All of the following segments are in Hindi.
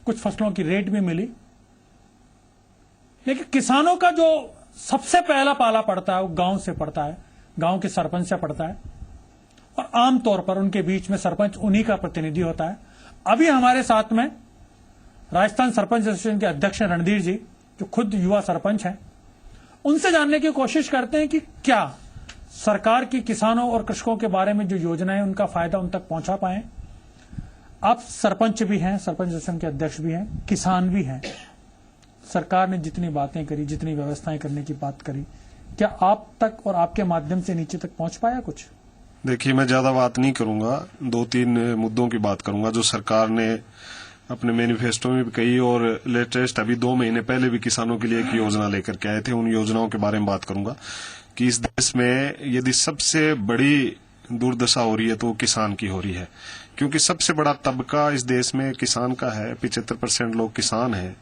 कुछ फसलों की रेट भी मिली, लेकिन किसानों का जो सबसे पहला पाला पड़ता है वो गांव से पड़ता है, गांव के सरपंच से पड़ता है, और आमतौर पर उनके बीच में सरपंच उन्हीं का प्रतिनिधि होता है। अभी हमारे साथ में राजस्थान सरपंच एसोसिएशन के अध्यक्ष रणधीर जी, जो खुद युवा सरपंच हैं, उनसे जानने की कोशिश करते हैं कि क्या सरकार की किसानों और कृषकों के बारे में जो योजनाएं उनका फायदा उन तक पहुंचा पाए। आप सरपंच भी हैं, सरपंच एसोसिएशन के अध्यक्ष भी हैं, किसान भी हैं। सरकार ने जितनी बातें करी, जितनी व्यवस्थाएं करने की बात करी, क्या आप तक और आपके माध्यम से नीचे तक पहुंच पाया कुछ? देखिए, मैं ज्यादा बात नहीं करूंगा, 2-3 मुद्दों की बात करूंगा जो सरकार ने अपने मैनिफेस्टो में भी कही और लेटेस्ट अभी 2 महीने पहले भी किसानों के लिए एक योजना लेकर के आए थे। उन योजनाओं के बारे में बात करूंगा कि इस देश में यदि सबसे बड़ी दुर्दशा हो रही है तो वो किसान की हो रही है, क्योंकि सबसे बड़ा तबका इस देश में किसान का है। 75% लोग किसान हैं,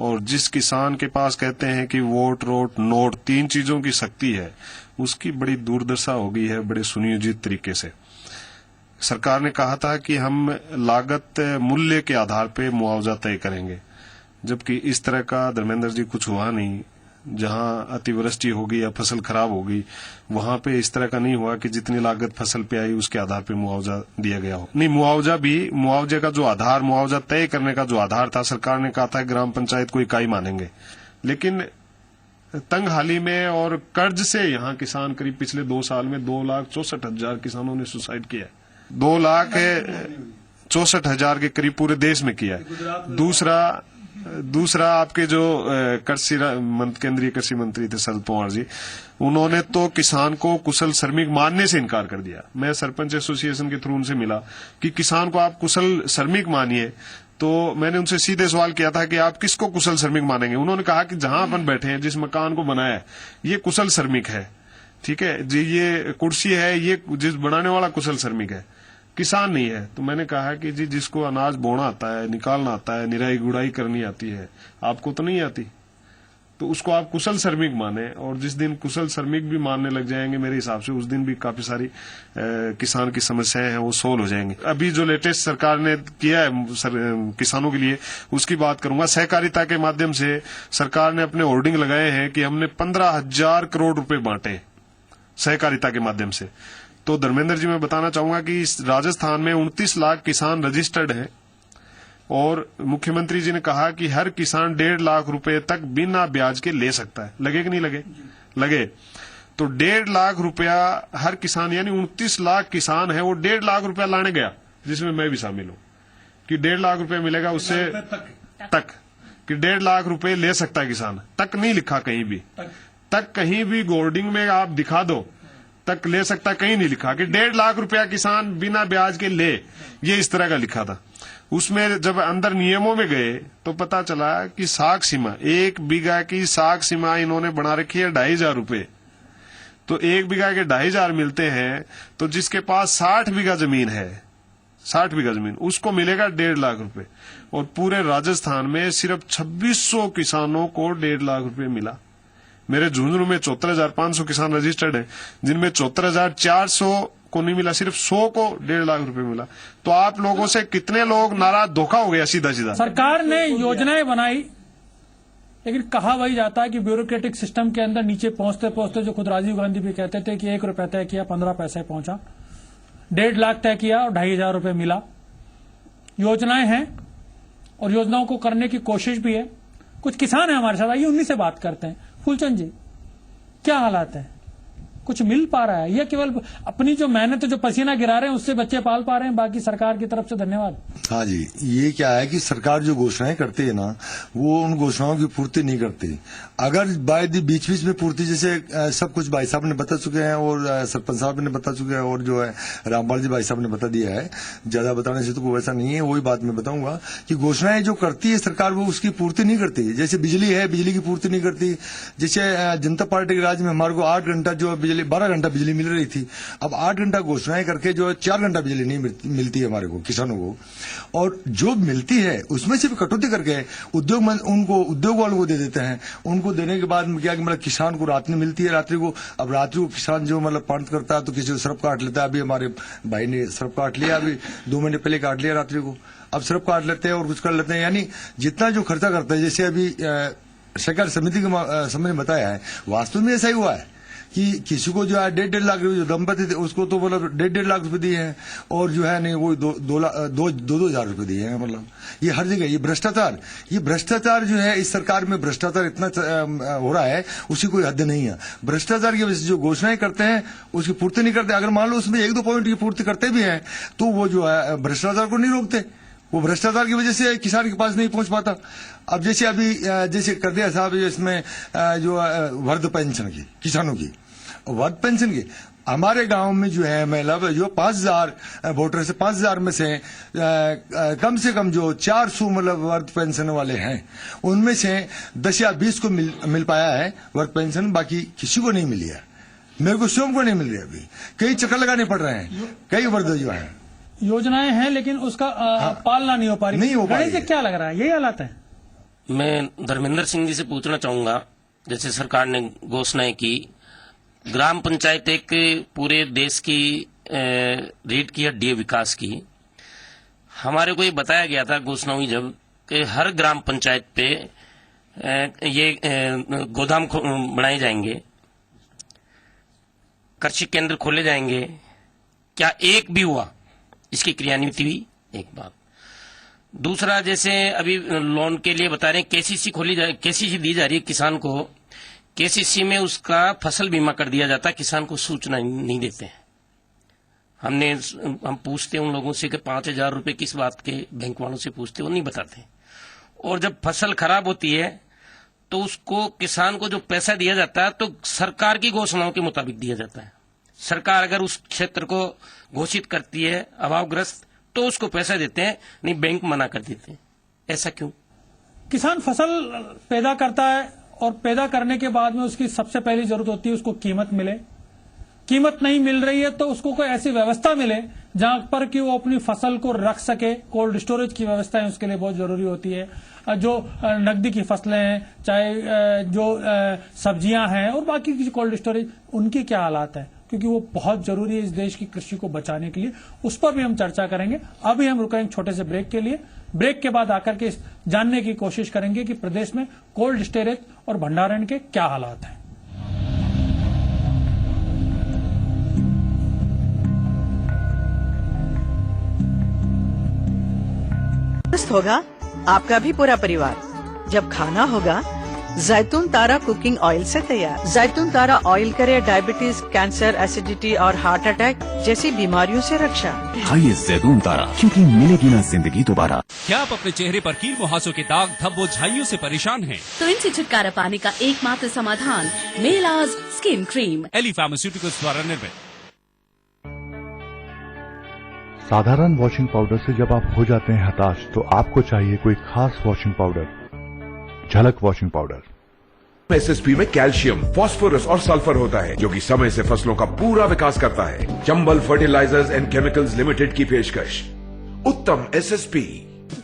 और जिस किसान के पास कहते हैं कि वोट, रोट, नोट, 3 चीजों की शक्ति है, उसकी बड़ी दुर्दशा हो गई है बड़े सुनियोजित तरीके से। सरकार ने कहा था कि हम लागत मूल्य के आधार पर मुआवजा तय करेंगे, जबकि इस तरह का धर्मेंद्र जी कुछ हुआ नहीं। जहां अतिवृष्टि होगी या फसल खराब होगी, वहां पे इस तरह का नहीं हुआ कि जितनी लागत फसल पे आई उसके आधार पे मुआवजा दिया गया हो। नहीं, मुआवजे का जो आधार, मुआवजा तय करने का जो आधार था, सरकार ने कहा था ग्राम पंचायत को इकाई मानेंगे, लेकिन तंग हाली में और कर्ज से यहाँ किसान करीब पिछले 2 साल में 2,64,000 किसानों ने सुसाइड किया है। 2,64,000 के करीब पूरे देश में किया है। दूसरा आपके जो केंद्रीय कृषि मंत्री थे शरद पवार जी, उन्होंने तो किसान को कुशल श्रमिक मानने से इनकार कर दिया। मैं सरपंच एसोसिएशन के थ्रू उनसे मिला कि किसान को आप कुशल श्रमिक मानिए, तो मैंने उनसे सीधे सवाल किया था कि आप किसको कुशल श्रमिक मानेंगे। उन्होंने कहा कि जहां अपन बैठे हैं, जिस मकान को बनाया है, ये कुशल श्रमिक है, ठीक है जी, ये कुर्सी है, ये जिस बनाने वाला कुशल श्रमिक है, किसान नहीं है। तो मैंने कहा कि जी, जिसको अनाज बोना आता है, निकालना आता है, निराई गुड़ाई करनी आती है, आपको तो नहीं आती, तो उसको आप कुशल श्रमिक माने। और जिस दिन कुशल श्रमिक भी मानने लग जाएंगे मेरे हिसाब से, उस दिन भी काफी सारी किसान की समस्याएं हैं वो सोल्व हो जाएंगी। अभी जो लेटेस्ट सरकार ने किया है किसानों के लिए, उसकी बात करूंगा। सहकारिता के माध्यम से सरकार ने अपने होर्डिंग लगाए हैं कि हमने 15,000 करोड़ रुपए बांटे सहकारिता के माध्यम से। तो धर्मेंद्र जी, मैं बताना चाहूंगा कि इस राजस्थान में 29 लाख किसान रजिस्टर्ड हैं, और मुख्यमंत्री जी ने कहा कि हर किसान 1.5 लाख रुपए तक बिना ब्याज के ले सकता है। लगे कि नहीं लगे? लगे। तो 1.5 लाख रुपया हर किसान, यानी 29 लाख किसान है, वो 1.5 लाख रुपया लाने गया, जिसमें मैं भी शामिल हूं, कि 1.5 लाख रुपया मिलेगा उससे तक कि 1.5 लाख रुपए ले सकता है किसान। तक नहीं लिखा कहीं भी, तक कहीं भी होर्डिंग में आप दिखा दो, तक ले सकता कहीं नहीं लिखा कि 1.5 लाख रुपया किसान बिना ब्याज के ले, ये इस तरह का लिखा था। उसमें जब अंदर नियमों में गए तो पता चला कि साख सीमा, 1 बीघा की साख सीमा इन्होंने बना रखी है 2,500 रुपए। तो 1 बीघा के 2,500 मिलते हैं, तो जिसके पास 60 बीघा जमीन है, 60 बीघा जमीन, उसको मिलेगा 1.5 लाख रुपए। और पूरे राजस्थान में सिर्फ 2,600 किसानों को 1.5 लाख रुपए मिला। मेरे झुंझुनू में 74,500 किसान रजिस्टर्ड हैं, जिनमें 74,400 को नहीं मिला, सिर्फ 100 को 1.5 लाख रुपए मिला। तो आप लोगों से कितने लोग नाराज, धोखा हो गया सीधा सीधा। सरकार ने योजनाएं बनाई, लेकिन कहा वही जाता है कि ब्यूरोक्रेटिक सिस्टम के अंदर नीचे पहुंचते पहुंचते, जो खुद राजीव गांधी भी कहते थे कि 1 रुपया तय किया, 15 पैसे पहुंचा, 1.5 लाख तय किया और 2,500 रुपए मिला। योजनाएं हैं और योजनाओं को करने की कोशिश भी है। कुछ किसान है हमारे साथ, आइए उन्हीं से बात करते हैं। फूलचंद जी, क्या हालात है? कुछ मिल पा रहा है या केवल अपनी जो मेहनत, जो पसीना गिरा रहे हैं, उससे बच्चे पाल पा रहे हैं? बाकी सरकार की तरफ से धन्यवाद। हाँ जी, ये क्या है कि सरकार जो घोषणाएं करती है ना, वो उन घोषणाओं की पूर्ति नहीं करती। अगर बीच बीच में पूर्ति, जैसे सब कुछ भाई साहब ने बता चुके हैं और सरपंच साहब ने बता चुके हैं और जो है रामपाल जी भाई साहब ने बता दिया है, ज्यादा बताने से तो कोई वैसा नहीं है। वही बात मैं बताऊंगा कि घोषणाएं जो करती है सरकार, वो उसकी पूर्ति नहीं करती। जैसे बिजली है, बिजली की पूर्ति नहीं करती। जैसे जनता पार्टी के राज में हमारे को 8 घंटा जो बिजली, 12 घंटा बिजली मिल रही थी, अब 8 घंटा घोषणाएं करके जो 4 घंटा बिजली नहीं मिलती है हमारे को, किसानों को। और जो मिलती है उसमें से भी कटौती करके उद्योग वालों को दे देते हैं। उनको देने के बाद में क्या कि मतलब किसान को रात में मिलती है, रात्रि को। अब रात्रि को किसान जो मतलब पंत करता है तो किसी को सर्फ काट लेता है। अभी हमारे भाई ने सर्फ काट लिया, अभी 2 महीने पहले काट लिया रात्रि को। अब सिर्फ काट लेते हैं और कुछ कर लेते हैं, यानी जितना जो खर्चा करते हैं, जैसे अभी सहकारी समिति के समय में बताया है, वास्तव में ऐसा ही हुआ है कि किसी को जो है 1.5 लाख रुपए, जो दंपति थे उसको तो मतलब 1.5 लाख रुपए दिए हैं, और जो है नहीं वो 2 हजार रुपए दिए हैं। मतलब ये हर जगह ये भ्रष्टाचार जो है, इस सरकार में भ्रष्टाचार इतना हो रहा है, उसकी कोई हद नहीं है। भ्रष्टाचार की वजह से जो घोषणाएं करते हैं उसकी पूर्ति नहीं करते। अगर मान लो उसमें 1-2 पॉइंट की पूर्ति करते भी हैं तो वो जो है भ्रष्टाचार को नहीं रोकते। वो भ्रष्टाचार की वजह से किसान के पास नहीं पहुंच पाता। अब जैसे अभी जैसे कर दिया साहब इसमें जो वृद्ध पेंशन की, किसानों की वृद्ध पेंशन की, हमारे गांव में जो है मतलब जो 5000 वोटर से 5000 में से कम जो 400 मतलब वृद्ध पेंशन वाले हैं, उनमें से 10 या 20 को मिल पाया है वृद्ध पेंशन, बाकी किसी को नहीं मिली है। मेरे को स्वयं को नहीं मिल रही। अभी कई चक्कर लगाने पड़ रहे हैं, कई वृद्ध जो है योजनाएं हैं लेकिन उसका पालना नहीं हो पा रही। नहीं हो पा रही से क्या लग रहा है, यही हालात है? मैं धर्मेंद्र सिंह जी से पूछना चाहूंगा, जैसे सरकार ने घोषणाएं की, ग्राम पंचायत एक पूरे देश की रीढ़ की हड्डी है विकास की। हमारे को ये बताया गया था घोषणा हुई जब कि हर ग्राम पंचायत पे ये गोदाम बनाए जाएंगे, कृषि केंद्र खोले जाएंगे। क्या एक भी हुआ? इसकी क्रियान्वित हुई? एक बात। दूसरा, जैसे अभी लोन के लिए बता रहे हैं केसीसी दी जा रही है किसान को। केसीसी में उसका फसल बीमा कर दिया जाता है, किसान को सूचना नहीं देते हैं। हम पूछते हैं उन लोगों से कि 5000 रुपए किस बात के, बैंक वालों से पूछते, वो नहीं बताते। और जब फसल खराब होती है तो उसको किसान को जो पैसा दिया जाता है तो सरकार की घोषणाओं के मुताबिक दिया जाता है। सरकार अगर उस क्षेत्र को घोषित करती है अभावग्रस्त तो उसको पैसा देते हैं, नहीं बैंक मना कर देते हैं। ऐसा क्यों? किसान फसल पैदा करता है और पैदा करने के बाद में उसकी सबसे पहली जरूरत होती है उसको कीमत मिले। कीमत नहीं मिल रही है तो उसको कोई ऐसी व्यवस्था मिले जहां पर कि वो अपनी फसल को रख सके। कोल्ड स्टोरेज की व्यवस्था है उसके लिए बहुत जरूरी होती है। जो नकदी की फसलें हैं, चाहे जो सब्जियां हैं और बाकी की कोल्ड स्टोरेज, उनकी क्या हालात है, क्योंकि वो बहुत जरूरी है इस देश की कृषि को बचाने के लिए। उस पर भी हम चर्चा करेंगे। अभी हम रुकेंगे छोटे से ब्रेक के लिए। ब्रेक के बाद आकर के जानने की कोशिश करेंगे कि प्रदेश में कोल्ड स्टोरेज और भंडारण के क्या हालात हैं। होगा आपका भी पूरा परिवार जब खाना होगा जैतून तारा कुकिंग ऑयल से तैयार। जैतून तारा ऑयल करे डायबिटीज, कैंसर, एसिडिटी और हार्ट अटैक जैसी बीमारियों से रक्षा। खाइए जैतून तारा, क्योंकि मिलेगी ना जिंदगी दोबारा। क्या आप अपने चेहरे पर कील मुहासों के दाग, धब्बों, झाइयों से परेशान हैं? तो इनसे छुटकारा पाने का एकमात्र समाधान Melaz skin cream, Ely pharmaceuticals द्वारा निर्मित। साधारण वॉशिंग पाउडर से जब आप हो जाते हैं हताश, तो आपको चाहिए कोई खास वॉशिंग पाउडर, झलक वॉशिंग पाउडर। एसएसपी में कैल्शियम, फास्फोरस और सल्फर होता है, जो कि समय से फसलों का पूरा विकास करता है। Chambal fertilisers and chemicals limited की पेशकश उत्तम एसएसपी।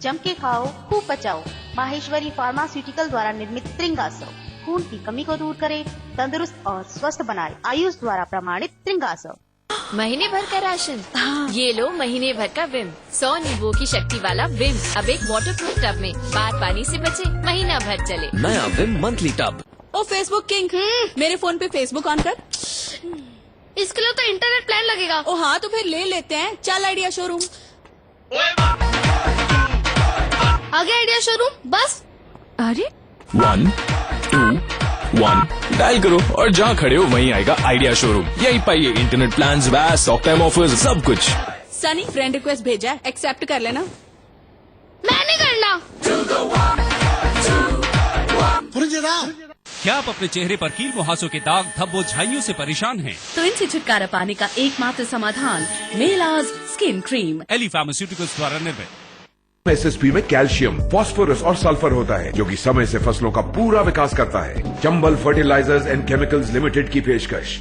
जम के खाओ, खूब बचाओ। माहेश्वरी फार्मास्यूटिकल द्वारा निर्मित त्रिंगासव खून की कमी को दूर करे, तंदुरुस्त और स्वस्थ बनाए। आयुष द्वारा प्रमाणित त्रिंगासव। महीने भर का राशन, ये लो महीने भर का विम। 100 नींबुओं की शक्ति वाला विम अब एक वाटरप्रूफ टब में, बार पानी से बचे, महीना भर चले। नया विम मंथली टब। ओ फेसबुक किंग, मेरे फोन पे फेसबुक ऑन कर। इसके लिए तो इंटरनेट प्लान लगेगा। ओ हाँ, तो फिर ले लेते हैं। चल आइडिया शोरूम। आगे आइडिया शोरूम बस। अरे 1 2 1 डायल करो और जहाँ खड़े हो वहीं आएगा आइडिया शोरूम। यही पाइए इंटरनेट प्लान, वैस, टॉक टाइम ऑफर्स, सब कुछ। सनी फ्रेंड रिक्वेस्ट भेजा है, एक्सेप्ट कर लेना। मैं नहीं करना। क्या आप अपने चेहरे पर कील मुहासों के दाग, धब्बों, झाइयों से परेशान हैं? तो इनसे छुटकारा पाने का एकमात्र समाधान Melaz skin cream, Ely pharmaceuticals द्वारा निर्मित। एसएसपी में कैल्शियम, फास्फोरस और सल्फर होता है, जो कि समय से फसलों का पूरा विकास करता है। Chambal fertilisers and chemicals limited की पेशकश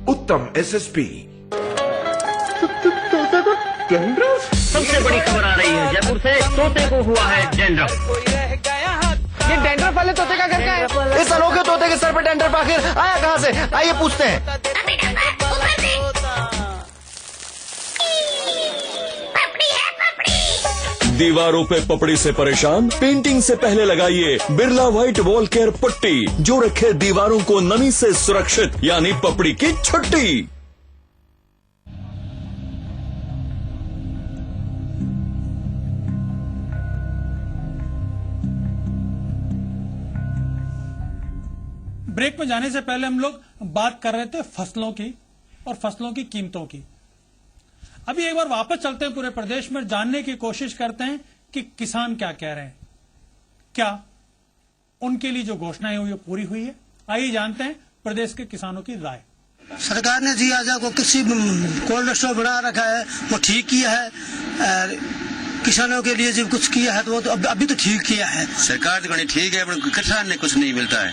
उत्तम एसएसपी। सबसे बड़ी खबर आ रही है जयपुर से, तोते को हुआ है डैंड्रफ। ये डैंड्रफ वाले तोते का घर का है। इस अनोखे तोते के सर पे डैंड्रफ आखिर आया कहाँ से? आइए पूछते हैं। दीवारों पे पपड़ी से परेशान? पेंटिंग से पहले लगाइए बिरला व्हाइट वॉल केयर पट्टी, जो रखे दीवारों को नमी से सुरक्षित, यानी पपड़ी की छुट्टी। ब्रेक में जाने से पहले हम लोग बात कर रहे थे फसलों की और फसलों की कीमतों की। अभी एक बार वापस चलते हैं, पूरे प्रदेश में जानने की कोशिश करते हैं कि किसान क्या कह रहे हैं, क्या उनके लिए जो घोषणाएं हुई वो पूरी हुई है। आइए जानते हैं प्रदेश के किसानों की राय। सरकार ने जी आज को किसी कोल्ड स्टोर बना रखा है, वो ठीक किया है। किसानों के लिए जब कुछ किया है तो वो तो अभी तो ठीक किया है। सरकार तो ठीक है, पर किसान ने कुछ नहीं मिलता है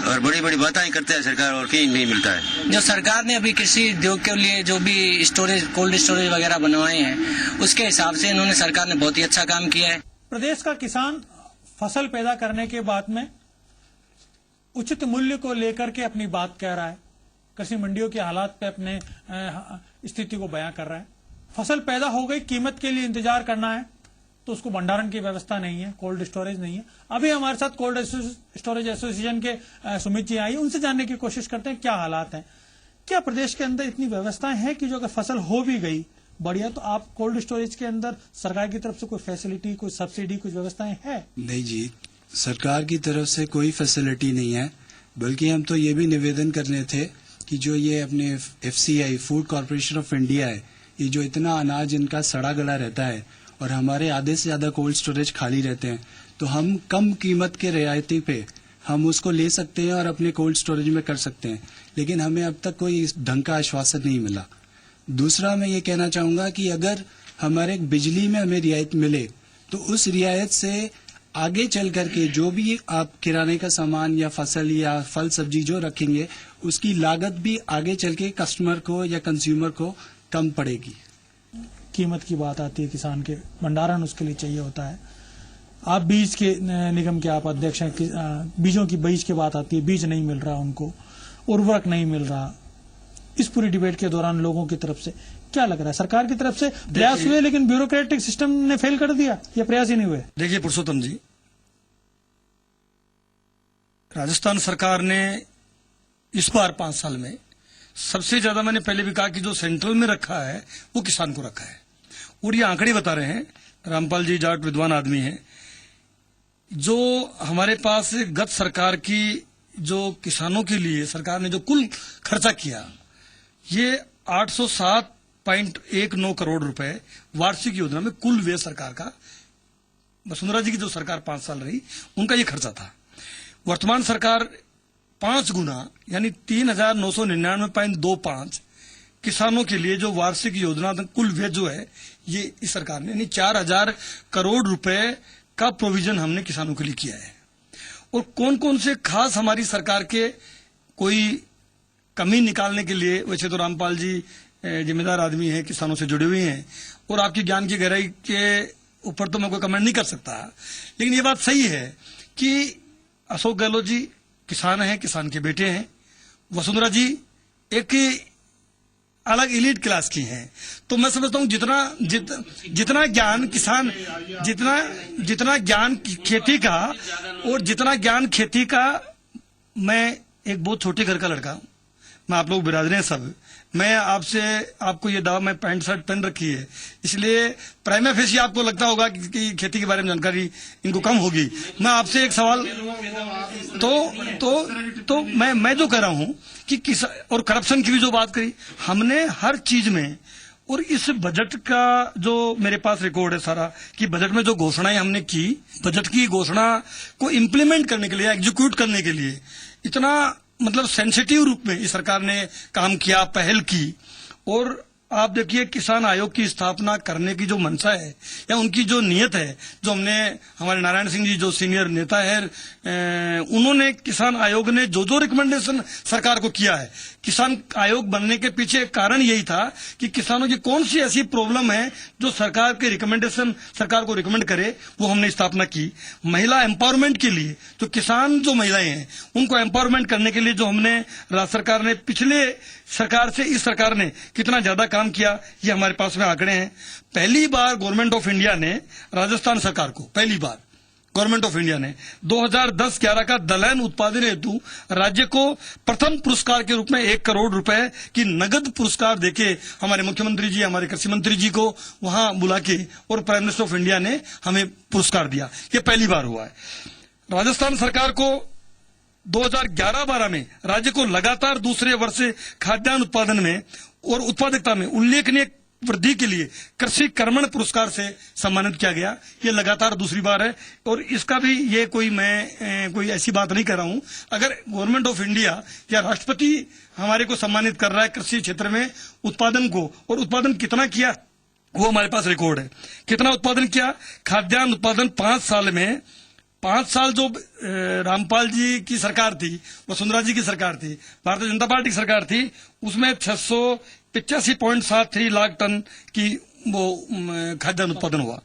और बड़ी बड़ी बातें करते हैं सरकार और कहीं नहीं मिलता है। जो सरकार ने अभी कृषि उद्योग के लिए जो भी स्टोरेज, कोल्ड स्टोरेज वगैरह बनवाए हैं, उसके हिसाब से इन्होंने, सरकार ने बहुत ही अच्छा काम किया है। प्रदेश का किसान फसल पैदा करने के बाद में उचित मूल्य को लेकर के अपनी बात कह रहा है, कृषि मंडियों के हालात पे अपने स्थिति को बयां कर रहा है। फसल पैदा हो गई, कीमत के लिए इंतजार करना है तो उसको भंडारण की व्यवस्था नहीं है, कोल्ड स्टोरेज नहीं है। अभी हमारे साथ कोल्ड स्टोरेज एसोसिएशन के सुमित जी आई, उनसे जानने की कोशिश करते हैं क्या हालात हैं। क्या प्रदेश के अंदर इतनी व्यवस्थाएं हैं कि जो अगर फसल हो भी गई बढ़िया, तो आप कोल्ड स्टोरेज के अंदर सरकार की तरफ से कोई फैसिलिटी, कोई सब्सिडी, कुछ व्यवस्थाएं है? नहीं जी, सरकार की तरफ से कोई फैसिलिटी नहीं है, बल्कि हम तो ये भी निवेदन करने थे कि जो ये अपने FCI, food corporation of India है, ये जो इतना अनाज इनका सड़ा गला रहता है और हमारे आधे से ज्यादा कोल्ड स्टोरेज खाली रहते हैं, तो हम कम कीमत के रियायती पे हम उसको ले सकते हैं और अपने कोल्ड स्टोरेज में कर सकते हैं, लेकिन हमें अब तक कोई ढंग का आश्वासन नहीं मिला। दूसरा मैं ये कहना चाहूंगा कि अगर हमारे बिजली में हमें रियायत मिले तो उस रियायत से आगे चल करके जो भी आप किराने का सामान या फसल या फल सब्जी जो रखेंगे, उसकी लागत भी आगे चल के कस्टमर को या कंज्यूमर को कम पड़ेगी। कीमत की बात आती है, किसान के भंडारण उसके लिए चाहिए होता है। आप बीज के निगम के आप अध्यक्ष हैं, बीजों की बीज की बात आती है, बीज नहीं मिल रहा उनको, उर्वरक नहीं मिल रहा। इस पूरी डिबेट के दौरान लोगों की तरफ से क्या लग रहा है, सरकार की तरफ से प्रयास हुए लेकिन ब्यूरोक्रेटिक सिस्टम ने फेल कर दिया या प्रयास ही नहीं हुए? देखिए पुरुषोत्तम जी, राजस्थान सरकार ने इस बार 5 साल में सबसे ज्यादा, मैंने पहले भी कहा कि जो सेंट्रल में रखा है वो किसान को रखा है। और ये आंकड़े बता रहे हैं, रामपाल जी जाट विद्वान आदमी हैं, जो हमारे पास गत सरकार की जो किसानों के लिए सरकार ने जो कुल खर्चा किया, ये 807.19 करोड़ रुपए वार्षिक योजना में कुल व्यय सरकार का, वसुंधरा जी की जो सरकार 5 साल रही उनका ये खर्चा था। वर्तमान सरकार 5 गुना यानी 3,999.25 किसानों के लिए जो वार्षिक योजना कुल व्यय जो है, ये इस सरकार ने यानी 4,000 करोड़ रुपए का प्रोविजन हमने किसानों के लिए किया है। और कौन कौन से खास हमारी सरकार के कोई कमी निकालने के लिए, वैसे तो रामपाल जी जिम्मेदार आदमी हैं, किसानों से जुड़े हुए हैं और आपकी ज्ञान की गहराई के ऊपर तो मैं कोई कमेंट नहीं कर सकता, लेकिन ये बात सही है कि अशोक गहलोत जी किसान हैं, किसान के बेटे हैं, वसुंधरा जी एक अलग एलीट क्लास की हैं। तो मैं समझता हूं जितना ज्ञान किसान, जितना ज्ञान खेती का और जितना ज्ञान खेती का, मैं एक बहुत छोटे घर का लड़का हूं, मैं आप लोग बिरादरी हैं सब, मैं आपसे आपको ये दावा, मैं पैंट शर्ट पहन रखी है, इसलिए प्राइमा फेसी आपको लगता होगा कि खेती के बारे में जानकारी इनको कम होगी। मैं आपसे एक सवाल तो मैं जो कह रहा हूं कि और करप्शन की भी जो बात करी हमने हर चीज में, और इस बजट का जो मेरे पास रिकॉर्ड है सारा, कि बजट में जो घोषणाएं हमने की, बजट की घोषणा को इम्प्लीमेंट करने के लिए, एग्जीक्यूट करने के लिए इतना मतलब सेंसिटिव रूप में इस सरकार ने काम किया, पहल की। और आप देखिए किसान आयोग की स्थापना करने की जो मंशा है या उनकी जो नियत है, जो हमने, हमारे नारायण सिंह जी जो सीनियर नेता है, उन्होंने, किसान आयोग ने जो जो रिकमेंडेशन सरकार को किया है, किसान आयोग बनने के पीछे कारण यही था कि किसानों की कौन सी ऐसी प्रॉब्लम है जो सरकार के रिकमेंडेशन, सरकार को रिकमेंड करे, वो हमने स्थापना की। महिला एम्पावरमेंट के लिए, जो किसान जो महिलाएं हैं उनको एम्पावरमेंट करने के लिए जो हमने, राज्य सरकार ने पिछले सरकार से इस सरकार ने कितना ज्यादा काम किया, ये हमारे पास में आंकड़े हैं। पहली बार गवर्नमेंट ऑफ इंडिया ने राजस्थान सरकार को, पहली बार गवर्नमेंट ऑफ इंडिया ने 2010-11 का दलहन उत्पादन हेतु राज्य को प्रथम पुरस्कार के रूप में 1 करोड़ रुपए की नगद पुरस्कार देके हमारे मुख्यमंत्री जी, हमारे कृषि मंत्री जी को वहां बुला के और प्राइम मिनिस्टर ऑफ इंडिया ने हमें पुरस्कार दिया। ये पहली बार हुआ है। राजस्थान सरकार को 2011-12 में राज्य को लगातार दूसरे वर्ष खाद्यान्न उत्पादन में और उत्पादकता में उल्लेखनीय वृद्धि के लिए कृषि कर्मण पुरस्कार से सम्मानित किया गया। ये लगातार दूसरी बार है और इसका भी ये कोई ऐसी बात नहीं कर रहा हूं। अगर गवर्नमेंट ऑफ इंडिया या राष्ट्रपति हमारे को सम्मानित कर रहा है कृषि क्षेत्र में उत्पादन को, और उत्पादन कितना किया वो हमारे पास रिकॉर्ड है। कितना उत्पादन किया? खाद्यान्न उत्पादन 5 साल में, 5 साल जो रामपाल जी की सरकार थी, वसुंधरा जी की सरकार थी, भारतीय जनता पार्टी की सरकार थी, उसमें 685.73 लाख टन की वो खाद्यान्न उत्पादन हुआ।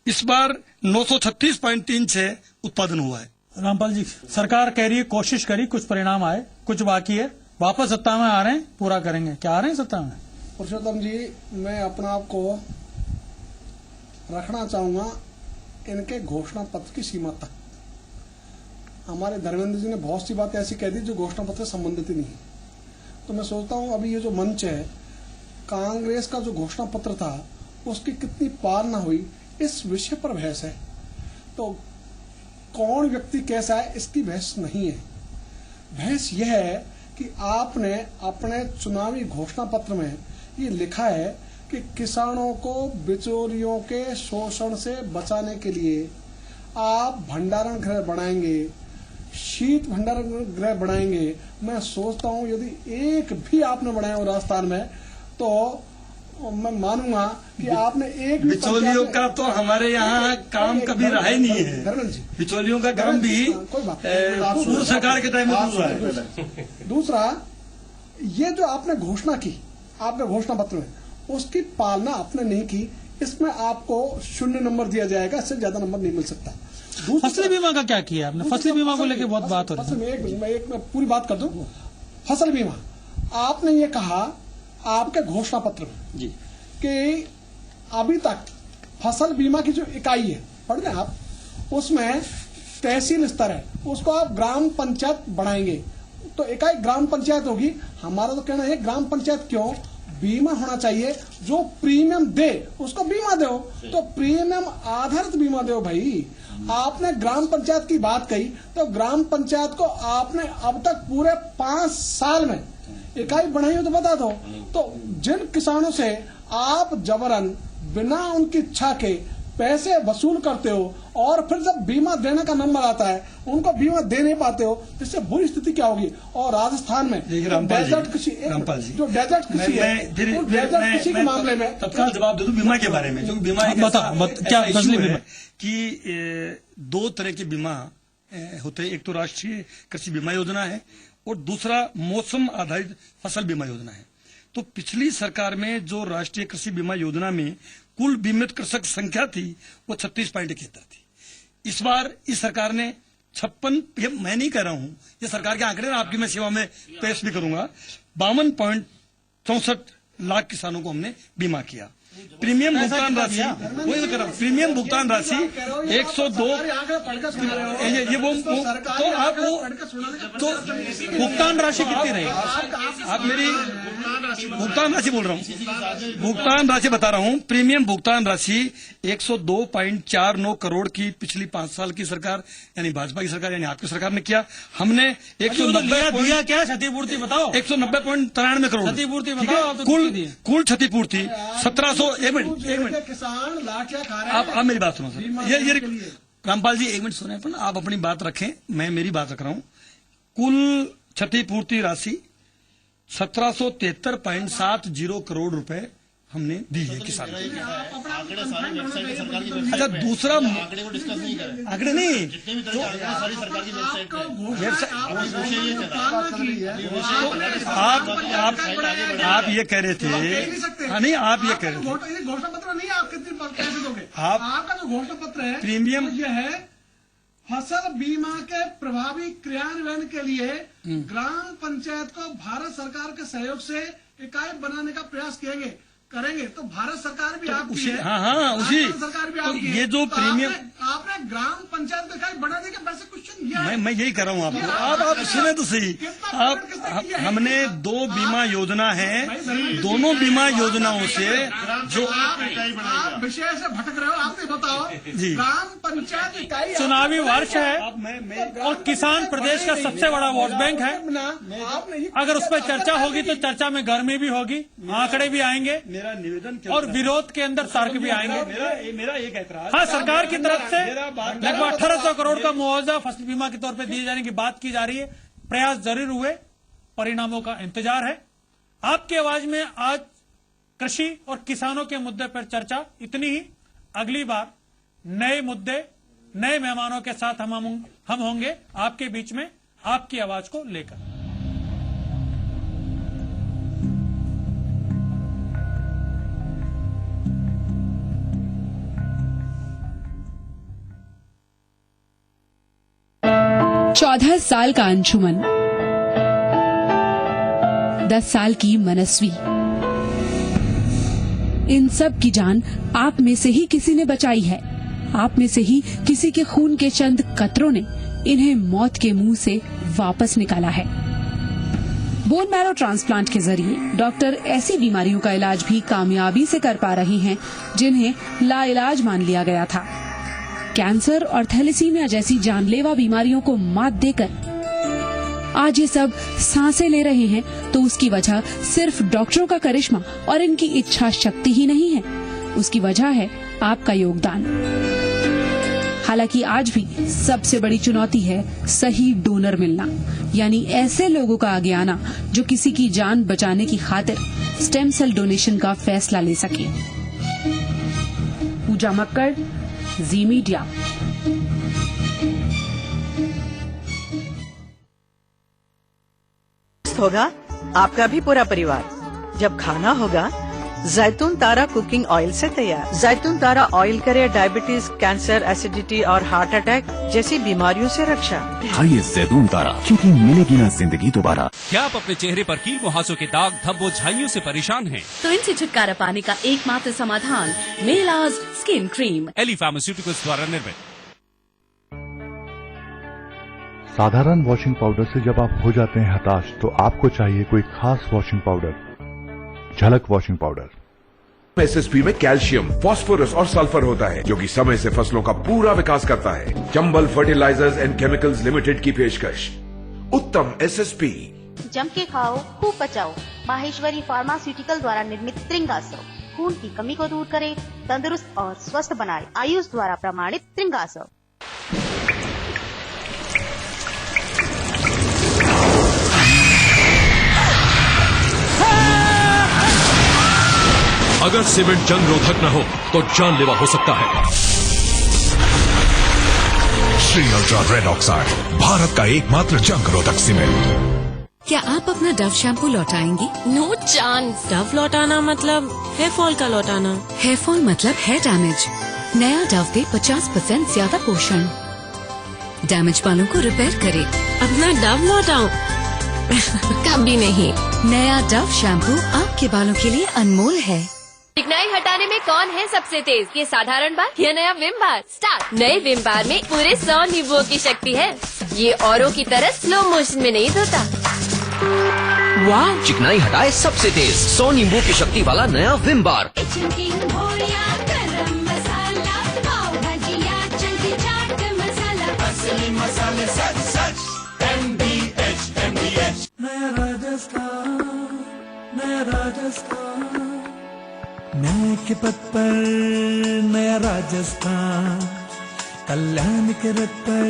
इस बार 936.36 उत्पादन हुआ है। रामपाल जी, सरकार कह रही है कोशिश करी, कुछ परिणाम आए, कुछ बाकी है, वापस सत्ता में आ रहे हैं, पूरा करेंगे। क्या आ रहे हैं सत्ता में? पुरुषोत्तम जी, मैं अपना आप को रखना चाहूंगा इनके घोषणा पत्र की सीमा तक। हमारे धर्मेंद्र जी ने बहुत सी बातें ऐसी कह दी जो घोषणा पत्र से संबंधित ही नहीं। तो मैं सोचता हूं अभी ये जो मंच है, कांग्रेस का जो घोषणा पत्र था उसकी कितनी पालना हुई, इस विषय पर बहस है। तो कौन व्यक्ति कैसा है इसकी बहस नहीं है। बहस यह है कि आपने अपने चुनावी घोषणा पत्र में ये लिखा है कि किसानों को बिचौलियों के शोषण से बचाने के लिए आप भंडारण गृह बनाएंगे, शीत भंडारण गृह बनाएंगे। मैं सोचता हूं यदि एक भी आपने बनाया हो राजस्थान में तो मैं मानूंगा कि आपने एक भी बिचौलियों का तो हमारे यहाँ काम कभी रहा ही नहीं है। बिचौलियों का काम भी पूर्व सरकार के टाइम में हुआ है। दूसरा, ये जो आपने घोषणा की, आपने घोषणा पत्र में, उसकी पालना आपने नहीं की, इसमें आपको 0 नंबर दिया जाएगा, इससे ज्यादा नंबर नहीं मिल सकता। फसल बीमा का क्या किया आपने? फसल बीमा को लेकर बहुत बात हो रही है। मैं पूरी बात कर दूं। फसल बीमा, आपने ये कहा आपके घोषणा पत्र में जी कि अभी तक फसल बीमा की जो इकाई है, पढ़ लें आप, उसमें तहसील स्तर है, उसको आप ग्राम पंचायत बढ़ाएंगे तो इकाई ग्राम पंचायत होगी। हमारा तो कहना है ग्राम पंचायत क्यों, बीमा होना चाहिए, जो प्रीमियम दे उसको बीमा दो, तो प्रीमियम आधारित बीमा दो भाई। आपने ग्राम पंचायत की बात कही तो ग्राम पंचायत को आपने अब तक पूरे 5 साल में इकाई बढ़ाई हो तो बता दो। तो जिन किसानों से आप जबरन बिना उनकी इच्छा के पैसे वसूल करते हो और फिर जब बीमा देने का नंबर आता है उनको बीमा दे नहीं पाते हो, इससे बुरी स्थिति क्या होगी। और राजस्थान में डेजर्ट कृषि, जो डेजर्ट कृषि है, डेजर्ट कृषि के मामले में तत्काल जवाब दे दूं बीमा के बारे में। जो बीमा क्या कि 2 तरह के बीमा होते हैं। एक तो राष्ट्रीय कृषि बीमा योजना है और दूसरा मौसम आधारित फसल बीमा योजना है। तो पिछली सरकार में जो राष्ट्रीय कृषि बीमा योजना में कुल बीमित कृषक संख्या थी वो 36.71 थी। इस बार इस सरकार ने 56, ये मैं नहीं कह रहा हूं, ये सरकार के आंकड़े, आपकी मैं सेवा में पेश भी करूंगा, 52.64 लाख किसानों को हमने बीमा किया। प्रीमियम भुगतान राशि, वही कर रहा हूं, प्रीमियम भुगतान राशि 102, ये वो तो आप वो तो भुगतान राशि कितनी रहेगी? आप मेरी भुगतान राशि बोल रहा हूँ, भुगतान राशि बता रहा हूँ। प्रीमियम भुगतान राशि 102.49 करोड़ की पिछली 5 साल की सरकार यानी भाजपा की सरकार यानी आपकी सरकार ने किया। हमने 190 दिया क्या क्षतिपूर्ति बताओ? 190.93 करोड़ क्षतिपूर्ति बताओ। कुल क्षतिपूर्ति 1700। एक मिनट किसान लाठियां खा रहे हैं। आप मेरी बात सुनो सर। ये रामपाल जी 1 मिनट सुने, अपन आप अपनी बात रखें, मैं मेरी बात रख रहा हूं। कुल क्षतिपूर्ति राशि 1773.70 करोड़ रुपए हमने दी है किसानों को। अच्छा, दूसरा आंकड़े नहीं, आप ये कह रहे थे, नहीं आप ये कह रहे थे घोषणा पत्र नहीं, आप कितनी पैसे दोगे? आपका जो घोषणा पत्र है प्रीमियम ये है फसल बीमा के प्रभावी क्रियान्वयन के लिए ग्राम पंचायत को भारत सरकार के सहयोग से इकाई बनाने का प्रयास किएंगे। करेंगे तो भारत सरकार भी आपकी है, हाँ उसी राजस्थान सरकार भी तो आपकी ये है। जो तो प्रीमियम आपने ग्राम पंचायत में इकाई बनाने के पैसे कुछ दिया है? मैं यही कर रहा हूँ आपको। आप सुने तो सही, हमने 2 बीमा योजना है, दोनों बीमा योजनाओं से जो आप विषय से भटक रहे हो। आप नहीं बताओ जी। ग्राम पंचायत इकाई चुनावी वर्ष है और किसान प्रदेश का सबसे बड़ा वोट बैंक है। अगर उस पर चर्चा होगी तो चर्चा में गर्मी भी होगी, आंकड़े भी आएंगे मेरा निवेदन और विरोध के अंदर तर्क भी आएंगे। मेरा एक ऐतराज, हाँ, सरकार की तरफ से लगभग 1800 करोड़ का मुआवजा फसल बीमा के तौर पे दिए जाने की बात की जा रही है। प्रयास जरूर हुए, परिणामों का इंतजार है। आपकी आवाज में आज कृषि और किसानों के मुद्दे पर चर्चा इतनी ही। अगली बार नए मुद्दे, नए मेहमानों के साथ हम होंगे आपके बीच में, आपकी आवाज को लेकर। चौदह साल का अंशुमन, 10 साल की मनस्वी, इन सब की जान आप में से ही किसी ने बचाई है। आप में से ही किसी के खून के चंद कतरों ने इन्हें मौत के मुंह से वापस निकाला है। बोन मैरो ट्रांसप्लांट के जरिए डॉक्टर ऐसी बीमारियों का इलाज भी कामयाबी से कर पा रहे हैं जिन्हें लाइलाज मान लिया गया था। कैंसर और थैलेसीमिया जैसी जानलेवा बीमारियों को मात देकर आज ये सब सांसें ले रहे हैं, तो उसकी वजह सिर्फ डॉक्टरों का करिश्मा और इनकी इच्छा शक्ति ही नहीं है, उसकी वजह है आपका योगदान। हालांकि आज भी सबसे बड़ी चुनौती है सही डोनर मिलना, यानी ऐसे लोगों का आगे आना जो किसी की जान बचाने की खातिर स्टेम सेल डोनेशन का फैसला ले सके। पूजा मक्कड़, जी मीडिया। होगा आपका भी पूरा परिवार जब खाना होगा जैतून तारा कुकिंग ऑयल से तैयार। जैतून तारा ऑयल करे डायबिटीज, कैंसर, एसिडिटी और हार्ट अटैक जैसी बीमारियों से रक्षा। खाइए जैतून तारा, क्योंकि मिलेगी ना जिंदगी दोबारा। क्या आप अपने चेहरे पर कील मुहासों के दाग, धब्बों, झाइयों से परेशान हैं? तो इनसे छुटकारा पाने का एकमात्र समाधान Melaz skin cream, Ely pharmaceuticals द्वारा निर्मित। साधारण वॉशिंग पाउडर से जब आप हो जाते हैं हताश, तो आपको चाहिए कोई खास वॉशिंग पाउडर। झलक वॉशिंग पाउडर। एसएसपी में कैल्शियम, फास्फोरस और सल्फर होता है, जो कि समय से फसलों का पूरा विकास करता है। Chambal fertilisers and chemicals limited की पेशकश उत्तम एसएसपी। जम के खाओ, खूब बचाओ। माहेश्वरी फार्मास्यूटिकल द्वारा निर्मित त्रिंगासव खून की कमी को दूर करे, तंदुरुस्त और स्वस्थ बनाए। आयुष द्वारा प्रमाणित त्रिंगासव। अगर सीमेंट जंग रोधक न हो तो जानलेवा हो सकता है। Shree ultra red oxide, Bharat का एकमात्र जंग रोधक सीमेंट। क्या आप अपना डव शैम्पू लौटाएंगी? No chance. डव लौटाना मतलब हेयर फॉल का लौटाना। हेयर फॉल मतलब हेयर डैमेज। नया डव दे 50% ज्यादा पोषण, डैमेज बालों को रिपेयर करे। अपना डव लौटाओ। कभी नहीं। नया डव शैम्पू आपके बालों के लिए अनमोल है। चिकनाई हटाने में कौन है सबसे तेज? ये साधारण बार या नया विम बार? स्टार्ट। नए विम बार में पूरे 100 नींबुओं की शक्ति है। ये औरों की तरह स्लो मोशन में नहीं धोता। वाह, चिकनाई हटाए सबसे तेज 100 नींबू की शक्ति वाला नया विम बार। नया राजस्थान, नया राजस्थान, न्याय के पथ पर नया राजस्थान, कल्याण के रथ पर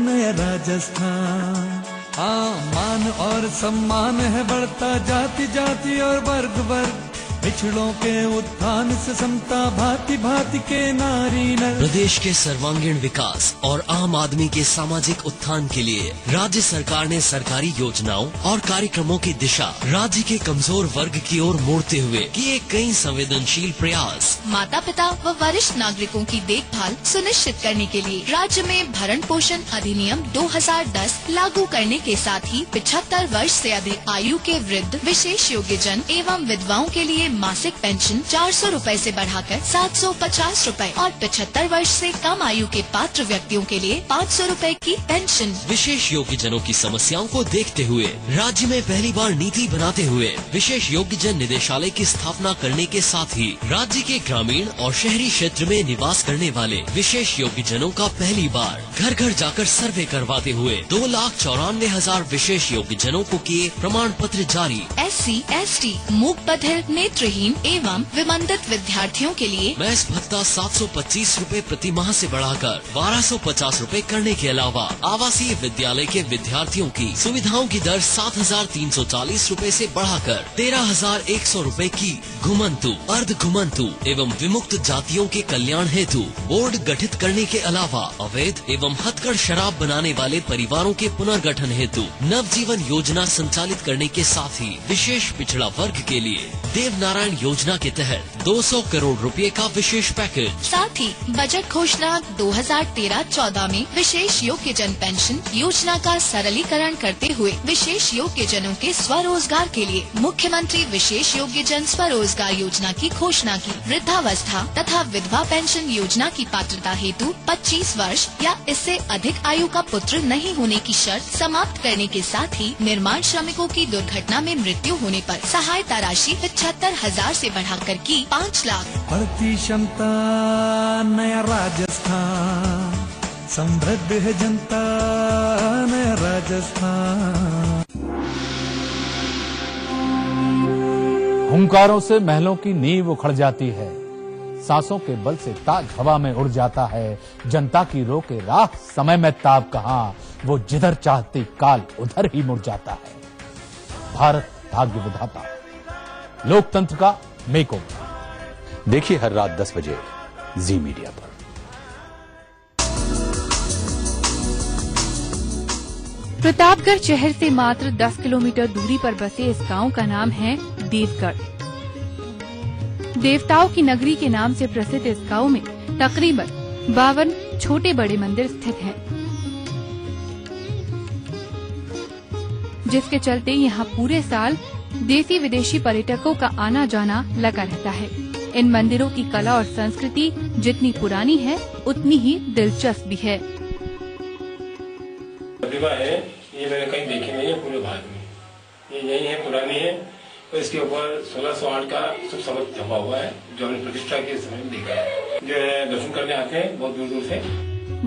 नया राजस्थान। हाँ, मान और सम्मान है बढ़ता, जाति जाति और वर्ग वर्ग, पिछड़ों के उत्थान से समता, भांति भांति के नारी नर। प्रदेश के सर्वांगीण विकास और आम आदमी के सामाजिक उत्थान के लिए राज्य सरकार ने सरकारी योजनाओं और कार्यक्रमों की दिशा राज्य के कमजोर वर्ग की ओर मोड़ते हुए किए कई संवेदनशील प्रयास। माता पिता व वरिष्ठ नागरिकों की देखभाल सुनिश्चित करने के लिए राज्य में भरण पोषण अधिनियम 2010 लागू करने के साथ ही 75 वर्ष से अधिक आयु के वृद्ध, विशेष योग्यजन एवं विधवाओं के लिए में मासिक पेंशन 400 रूपए से बढ़ाकर 750 रूपए और 75 वर्ष से कम आयु के पात्र व्यक्तियों के लिए 500 रूपए की पेंशन। विशेष योग्य जनों की समस्याओं को देखते हुए राज्य में पहली बार नीति बनाते हुए विशेष योग्य जन निदेशालय की स्थापना करने के साथ ही राज्य के ग्रामीण और शहरी क्षेत्र में निवास करने वाले विशेष योग्य जनों का पहली बार घर घर जाकर सर्वे करवाते हुए 2,94,000 विशेष योग्य जनों को किए प्रमाण पत्र जारी। SC, ST, मूक बधिर, नेत्रहीन एवं विमंदित विद्यार्थियों के लिए मैस भत्ता 725 रूपए प्रति माह से बढ़ाकर 1250 रूपए करने के अलावा आवासीय विद्यालय के विद्यार्थियों की सुविधाओं की दर 7,340 रूपए से बढ़ाकर 13,100 रूपए की घुमंतु, अर्ध घुमंतु एवं विमुक्त जातियों के कल्याण हेतु बोर्ड गठित करने के अलावा अवैध एवं हथकढ़ शराब बनाने वाले परिवारों के पुनर्गठन हेतु नवजीवन योजना संचालित करने के साथ ही विशेष पिछड़ा वर्ग के लिए देवनारायण योजना के तहत 200 करोड़ रुपए का विशेष पैकेज। साथ ही बजट घोषणा 2013-14 में विशेष योग्य जन पेंशन योजना का सरलीकरण करते हुए विशेष योग्य जनों के स्वरोजगार के लिए मुख्यमंत्री विशेष योग्य जन स्वरोजगार योजना की घोषणा की। वृद्धावस्था तथा विधवा पेंशन योजना की पात्रता हेतु 25 वर्ष या इससे अधिक आयु का पुत्र नहीं होने की शर्त समाप्त करने के साथ ही निर्माण श्रमिकों की दुर्घटना में मृत्यु होने पर सहायता राशि 75,000 से बढ़ाकर की 5 लाख। बढ़ती क्षमता नया राजस्थान, समृद्ध है जनता नया राजस्थान। हुंकारों से महलों की नींव उखड़ जाती है, सांसों के बल से ताज हवा में उड़ जाता है। जनता की रोके राह समय में ताब कहां, वो जिधर चाहती काल उधर ही मुड़ जाता है। भारत भाग्य विधाता, लोकतंत्र का मेकओवर। देखिए हर रात 10 बजे जी मीडिया पर। प्रतापगढ़ शहर से मात्र 10 किलोमीटर दूरी पर बसे इस गांव का नाम है देवगढ़। देवताओं की नगरी के नाम से प्रसिद्ध इस गांव में तकरीबन 52 छोटे बड़े मंदिर स्थित हैं, जिसके चलते यहाँ पूरे साल देसी विदेशी पर्यटकों का आना जाना लगा रहता है। इन मंदिरों की कला और संस्कृति जितनी पुरानी है उतनी ही दिलचस्प भी है। प्रतिभा है ये मैंने कहीं देखी नहीं है पूरे भारत में, ये यही है, पुरानी है। और इसके ऊपर 1608 का सब सबक छपा हुआ है जो हमने प्रतिष्ठा के समय में देखा है। जो है दर्शन करने आते हैं बहुत दूर दूर से।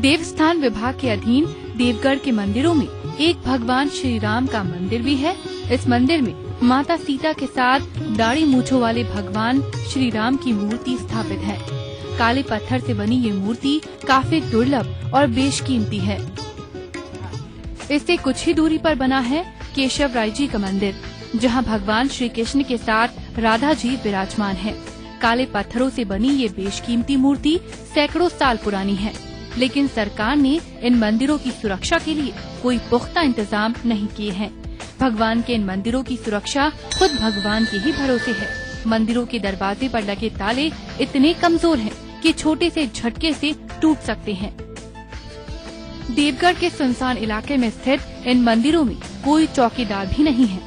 देवस्थान विभाग के अधीन देवगढ़ के मंदिरों में एक भगवान श्री राम का मंदिर भी है। इस मंदिर में माता सीता के साथ दाढ़ी मूछों वाले भगवान श्री राम की मूर्ति स्थापित है। काले पत्थर से बनी ये मूर्ति काफी दुर्लभ और बेशकीमती है। इससे कुछ ही दूरी पर बना है केशव राय जी का मंदिर, जहां भगवान श्री कृष्ण के साथ राधा जी विराजमान है। काले पत्थरों से बनी ये बेशकीमती मूर्ति सैकड़ों साल पुरानी है, लेकिन सरकार ने इन मंदिरों की सुरक्षा के लिए कोई पुख्ता इंतजाम नहीं किए हैं। भगवान के इन मंदिरों की सुरक्षा खुद भगवान के ही भरोसे है। मंदिरों के दरवाजे पर लगे ताले इतने कमजोर हैं कि छोटे से झटके से टूट सकते हैं। देवगढ़ के सुनसान इलाके में स्थित इन मंदिरों में कोई चौकीदार भी नहीं है।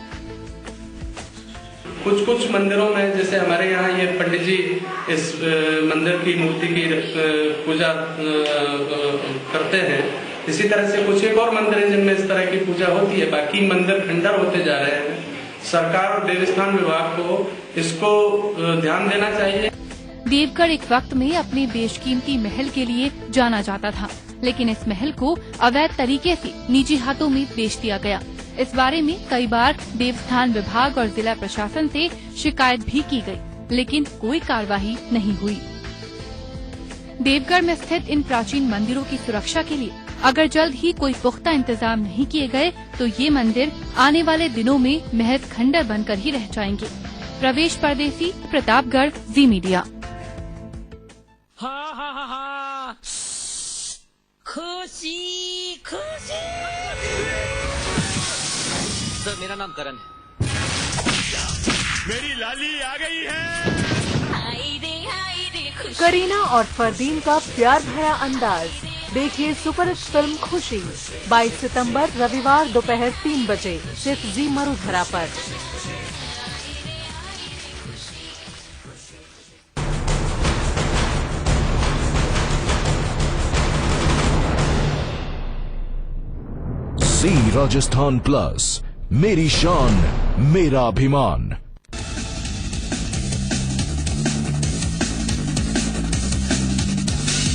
कुछ मंदिरों में जैसे हमारे यहाँ ये पंडित जी इस मंदिर की मूर्ति की पूजा करते हैं। इसी तरह से कुछ एक और मंदिर है जिनमें इस तरह की पूजा होती है। बाकी मंदिर खंडर होते जा रहे हैं। सरकार और देवस्थान विभाग को इसको ध्यान देना चाहिए। देवगढ़ एक वक्त में अपने बेशकीमती महल के लिए जाना जाता था, लेकिन इस महल को अवैध तरीके से निजी हाथों में बेच दिया गया। इस बारे में कई बार देवस्थान विभाग और जिला प्रशासन से शिकायत भी की गई, लेकिन कोई कार्रवाई नहीं हुई। देवगढ़ में स्थित इन प्राचीन मंदिरों की सुरक्षा के लिए अगर जल्द ही कोई पुख्ता इंतजाम नहीं किए गए तो ये मंदिर आने वाले दिनों में महज खंडर बनकर ही रह जाएंगे। प्रवेश परदेसी, प्रतापगढ़, जी मीडिया। खुशी खुशी। सर मेरा नाम करण है। मेरी लाली आ गई है। करीना और फरदीन का प्यार भरा अंदाज देखिए सुपरहिट फिल्म खुशी 22 सितंबर रविवार दोपहर 3 बजे सिर्फ जी मरुधरा पर। जी राजस्थान प्लस, मेरी शान मेरा अभिमान।